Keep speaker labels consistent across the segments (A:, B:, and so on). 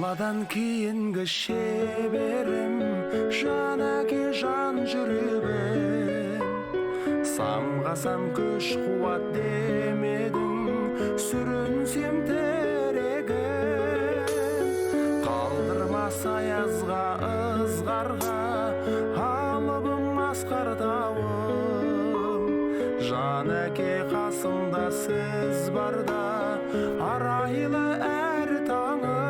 A: баладан кейінгі шеберім, жан әке жан жүрегім. Самғасам күш қуат демедің, сүрінсем терегім. Қалдырмас аязға ызғарға, алыбым асқар тауым. Жан әке қасымда сіз барда, арайлы әр таңым.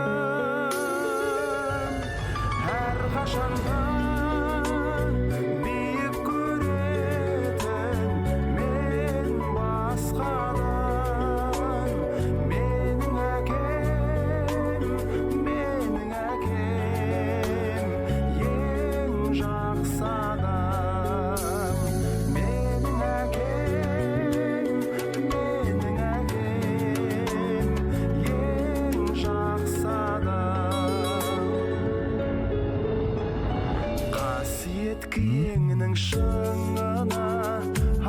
A: Әр қашанда биік көретін мен басқадан. Менің әкем ең жақсы адам. Менің әкем ең жақсы адам. Қасиет киеңнің шыңына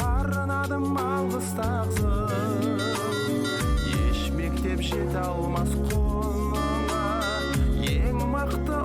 A: арнадым алғыс тағзым. Еш мектеп жете алмас құныңа, ең мықты